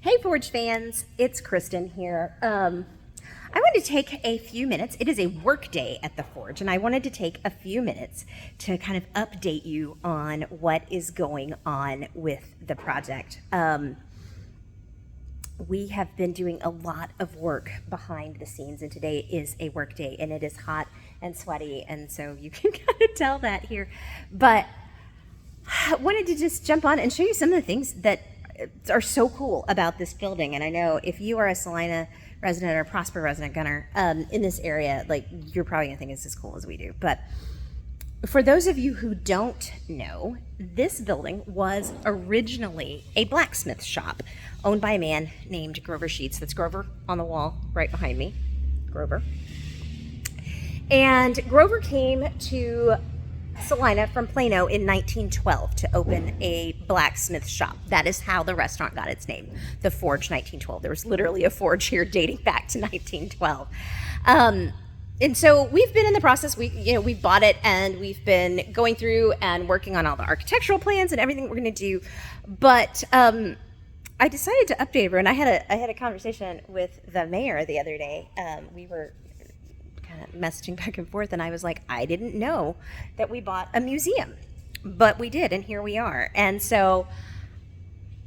Hey, Forge fans, it's Kristen here. I want to take a few minutes. It is a work day at the Forge, and I wanted to take a few minutes to kind of update you on what is going on with the project. We have been doing a lot of work behind the scenes, and today is a work day, and it is hot and sweaty, and so you can kind of tell that here. But I wanted to just jump on and show you some of the things that are so cool about this building. And I know if you are a Celina resident or Prosper resident gunner in this area, like, you're probably gonna think it's as cool as we do. But for those of you who don't know, this building was originally a blacksmith shop owned by a man named Grover Sheets. That's Grover on the wall right behind me, Grover. And Grover came to Celina from Plano in 1912 to open a blacksmith shop. That is how the restaurant got its name, the Forge 1912. There was literally a forge here dating back to 1912. And so we've been in the process. We bought it, and we've been going through and working on all the architectural plans and everything we're going to do. But I decided to update everyone. I had a conversation with the mayor the other day. We were kind of messaging back and forth, and I was like, I didn't know that we bought a museum, but we did, and here we are. And so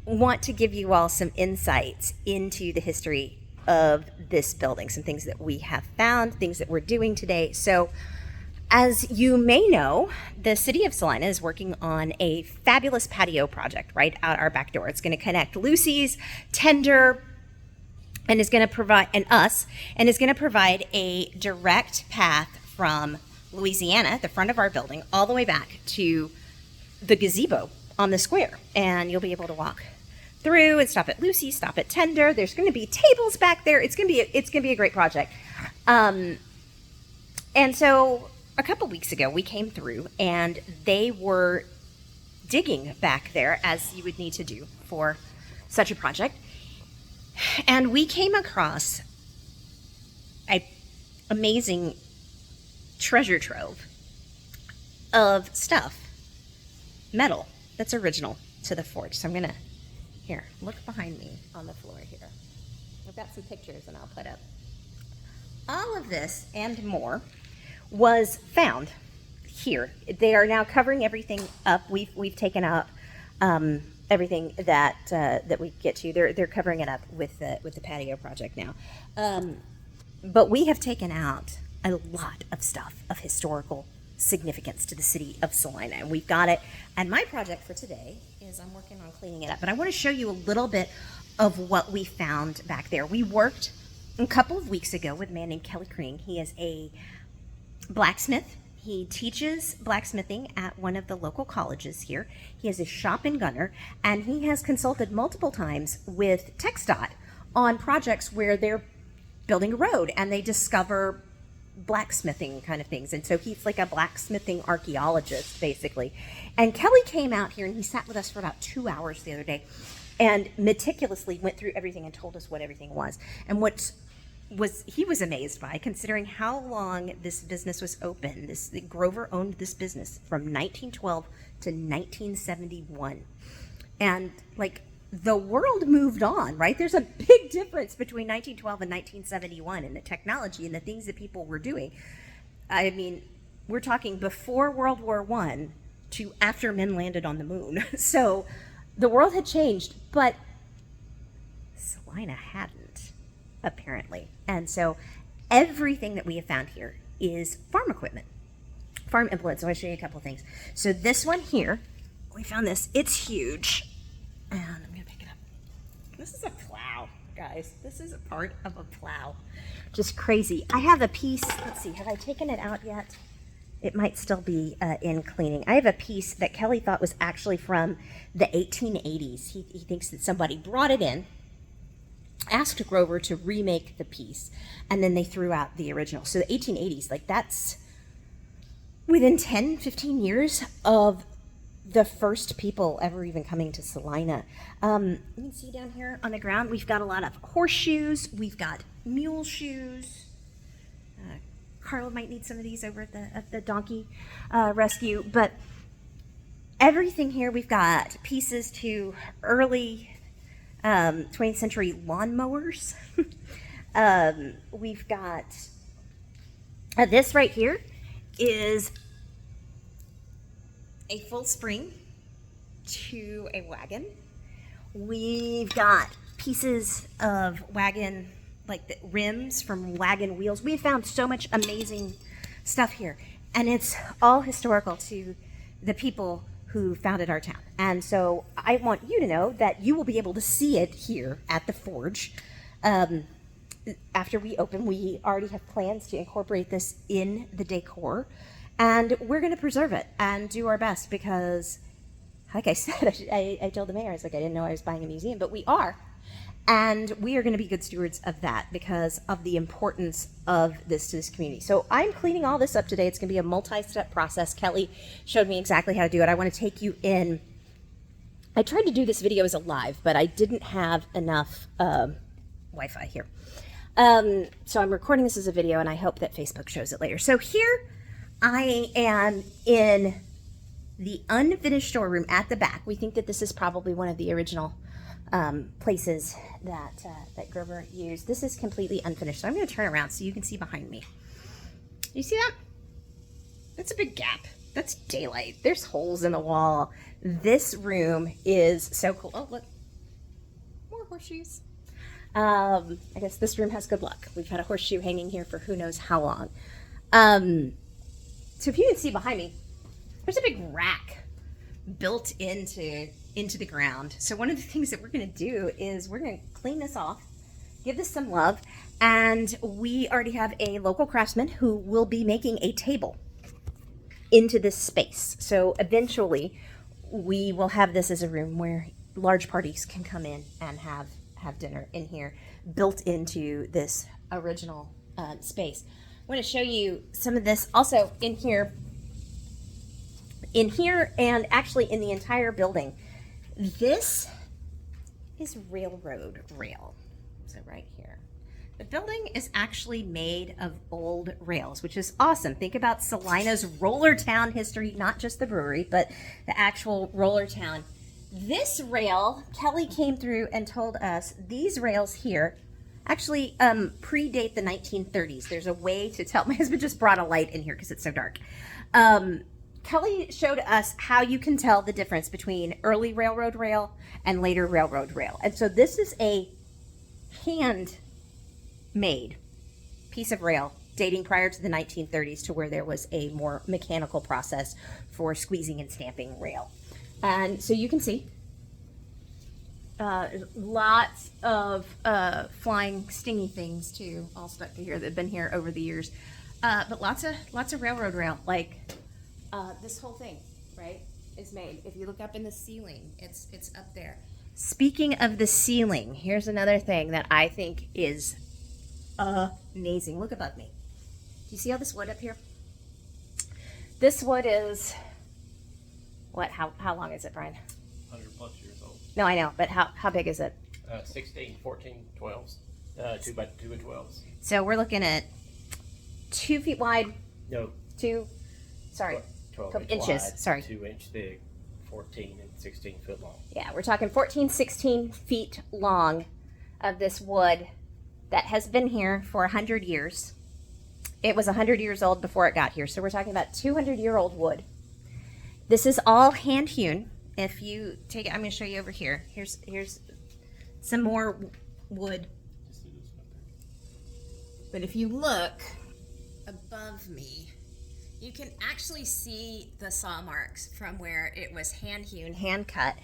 want to give you all some insights into the history of this building, some things that we have found, things that we're doing today. So as you may know, the city of Celina is working on a fabulous patio project right out our back door. It's going to connect Lucy's, Tender, and is going to provide a direct path from Louisiana, the front of our building, all the way back to the gazebo on the square. And you'll be able to walk through and stop at Lucy's, stop at Tender. There's going to be tables back there. It's going to be a great project. And so a couple weeks ago, we came through, and they were digging back there, as you would need to do for such a project. And we came across an amazing treasure trove of stuff, metal, that's original to the Forge. So I'm going to, here, look behind me on the floor here. I've got some pictures and I'll put up. All of this and more was found here. They are now covering everything up. We've taken out everything that we get to. They're covering it up with the patio project now. But we have taken out a lot of stuff of historical significance to the city of Celina, and we've got it. And my project for today is I'm working on cleaning it up. But I want to show you a little bit of what we found back there. We worked a couple of weeks ago with a man named Kelly Crean. He is a blacksmith. He teaches blacksmithing at one of the local colleges here. He has a shop in Gunner, and he has consulted multiple times with TxDOT on projects where they're building a road and they discover blacksmithing kind of things. And so he's like a blacksmithing archaeologist, basically. And Kelly came out here and he sat with us for about 2 hours the other day and meticulously went through everything and told us what everything was. And he was amazed by, considering how long this business was open. Grover owned this business from 1912 to 1971. And like, the world moved on, right? There's a big difference between 1912 and 1971 in the technology and the things that people were doing. I mean, we're talking before World War I to after men landed on the moon. So the world had changed, but Celina hadn't, apparently. And so everything that we have found here is farm equipment, farm implements. I want to show you a couple of things. So this one here, we found this. It's huge. And I'm going to pick it up. This is a plow, guys. This is a part of a plow. Just crazy. I have a piece. Let's see. Have I taken it out yet? It might still be in cleaning. I have a piece that Kelly thought was actually from the 1880s. He thinks that somebody brought it in, asked Grover to remake the piece, and then they threw out the original. So the 1880s, like, that's within 10, 15 years of the first people ever even coming to Celina. You can see down here on the ground, we've got a lot of horseshoes. We've got mule shoes. Carla might need some of these over at the donkey rescue. But everything here, we've got pieces to early 20th century lawnmowers. We've got this right here is a full spring to a wagon. We've got pieces of wagon, like the rims from wagon wheels. We found so much amazing stuff here, and it's all historical to the people who founded our town. And so I want you to know that you will be able to see it here at the Forge. After we open, we already have plans to incorporate this in the decor, and we're going to preserve it and do our best because, like I said, I told the mayor, I was like, I didn't know I was buying a museum, but we are. And we are going to be good stewards of that because of the importance of this to this community. So I'm cleaning all this up today. It's going to be a multi-step process. Kelly showed me exactly how to do it. I want to take you in. I tried to do this video as a live, but I didn't have enough Wi-Fi here. So I'm recording this as a video, and I hope that Facebook shows it later. So here I am in the unfinished storeroom at the back. We think that this is probably one of the original places that Grover used. This is completely unfinished, so I'm going to turn around so you can see behind me. You see that? That's a big gap. That's daylight. There's holes in the wall. This room is so cool. Oh, look. More horseshoes. I guess this room has good luck. We've had a horseshoe hanging here for who knows how long. So if you can see behind me, there's a big rack built into the ground. So one of the things that we're going to do is we're going to clean this off, give this some love, and we already have a local craftsman who will be making a table into this space. So eventually we will have this as a room where large parties can come in and have dinner in here, built into this original space. I want to show you some of this also in here and actually in the entire building. This is railroad rail. So right here. The building is actually made of old rails, which is awesome. Think about Celina's roller town history, not just the brewery, but the actual roller town. This rail, Kelly came through and told us these rails here actually predate the 1930s. There's a way to tell. My husband just brought a light in here because it's so dark. Kelly showed us how you can tell the difference between early railroad rail and later railroad rail. And so this is a hand-made piece of rail dating prior to the 1930s to where there was a more mechanical process for squeezing and stamping rail. And so you can see lots of flying stingy things too, all stuck to here that have been here over the years. But lots of railroad rail, like this whole thing, right, is made. If you look up in the ceiling, it's up there. Speaking of the ceiling, here's another thing that I think is amazing. Look above me. Do you see all this wood up here? This wood is what? How long is it, Brian? 100 plus years old. No, I know, but how big is it? 16, 14, 12s. 2 by 2 and 12s. So we're looking at 2 feet wide. No. 12 inches. Wide, sorry. 2 inch thick, 14 and 16 foot long. Yeah, we're talking 14, 16 feet long of this wood that has been here for 100 years. It was 100 years old before it got here, so we're talking about 200-year-old wood. This is all hand hewn. If you take it, I'm going to show you over here. Here's some more wood. But if you look above me, you can actually see the saw marks from where it was hand hewn, hand cut.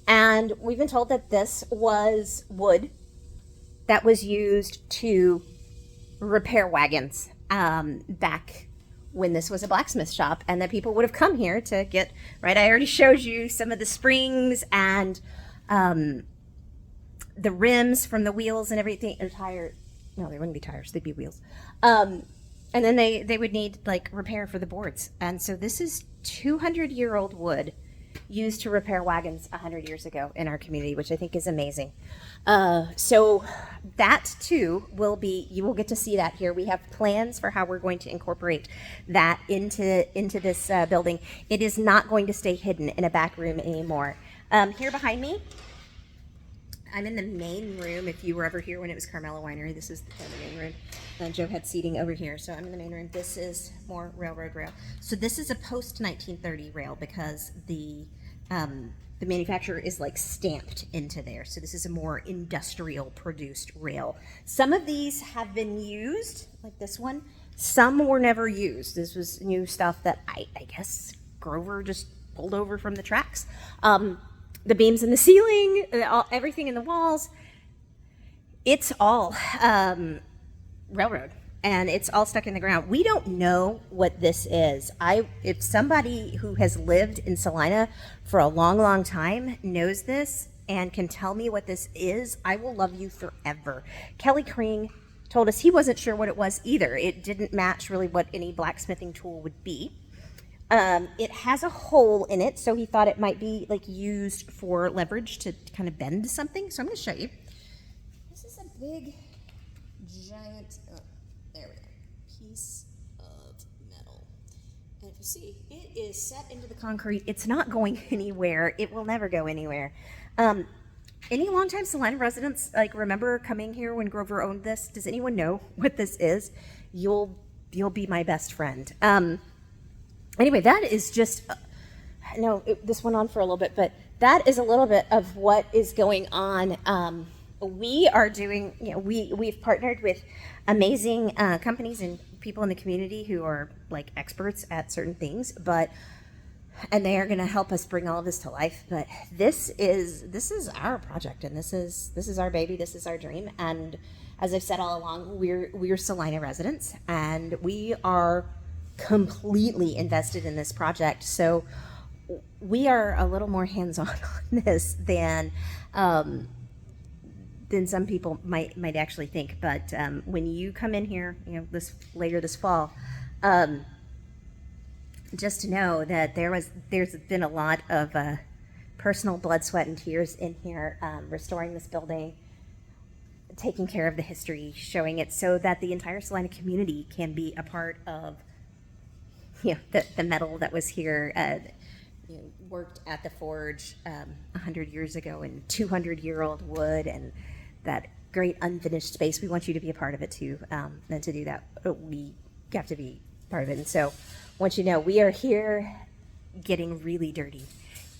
And we've been told that this was wood that was used to repair wagons back when this was a blacksmith shop, and that people would have come here to get, right, I already showed you some of the springs and the rims from the wheels and everything, or tire, no, they wouldn't be tires, they'd be wheels. And then they would need like repair for the boards. And so this is 200-year-old wood used to repair wagons 100 years ago in our community, which I think is amazing. So that too you will get to see that here. We have plans for how we're going to incorporate that into this building. It is not going to stay hidden in a back room anymore. Here behind me, I'm in the main room. If you were ever here when it was Carmela Winery, this is the main room. Joe had seating over here, so I'm in the main room. This is more railroad rail. So this is a post 1930 rail because the manufacturer is like stamped into there. So this is a more industrial produced rail. Some of these have been used, like this one. Some were never used. This was new stuff that I guess Grover just pulled over from the tracks. The beams in the ceiling, everything in the walls, it's all railroad, and it's all stuck in the ground. We don't know what this is. If somebody who has lived in Celina for a long, long time knows this and can tell me what this is, I will love you forever. Kelly Kring told us he wasn't sure what it was either. It didn't match really what any blacksmithing tool would be. It has a hole in it, so he thought it might be like used for leverage to kind of bend something. So I'm going to show you. This is a big, giant, there we go, piece of metal. And if you see, it is set into the concrete. It's not going anywhere. It will never go anywhere. Any longtime Celina residents remember coming here when Grover owned this? Does anyone know what this is? You'll be my best friend. Anyway, that is just, this went on for a little bit, but that is a little bit of what is going on. We are doing, we've partnered with amazing companies and people in the community who are like experts at certain things, and they are going to help us bring all of this to life. But this is our project, and this is our baby. This is our dream. And as I've said all along, we're Celina residents, and we are completely invested in this project. So we are a little more hands-on on this than some people might actually think. But when you come in here, later this fall, just to know that there's been a lot of personal blood, sweat, and tears in here, restoring this building, taking care of the history, showing it so that the entire Celina community can be a part of the metal that was here, worked at the forge 100 years ago, and 200-year-old wood, and that great unfinished space. We want you to be a part of it too. And to do that, we have to be part of it. And so, once you know, we are here getting really dirty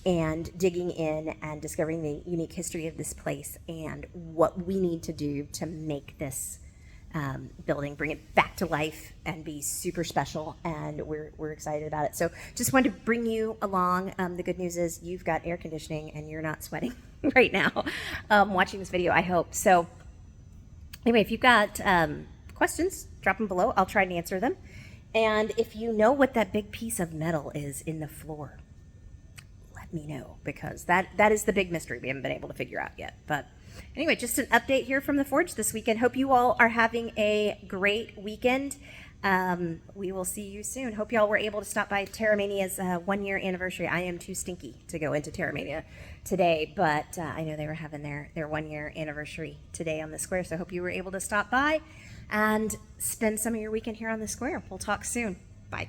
and digging in and discovering the unique history of this place and what we need to do to make this building, bring it back to life and be super special, and we're excited about it. So just wanted to bring you along. The good news is you've got air conditioning and you're not sweating right now watching this video, I hope. So anyway, if you've got questions, drop them below. I'll try and answer them. And if you know what that big piece of metal is in the floor, let me know, because that is the big mystery we haven't been able to figure out yet. But anyway, just an update here from the Forge this weekend. Hope you all are having a great weekend. We will see you soon. Hope y'all were able to stop by Terramania's 1-year anniversary. I am too stinky to go into Terramania today, but I know they were having their 1-year anniversary today on the square, so hope you were able to stop by and spend some of your weekend here on the square. We'll talk soon. Bye.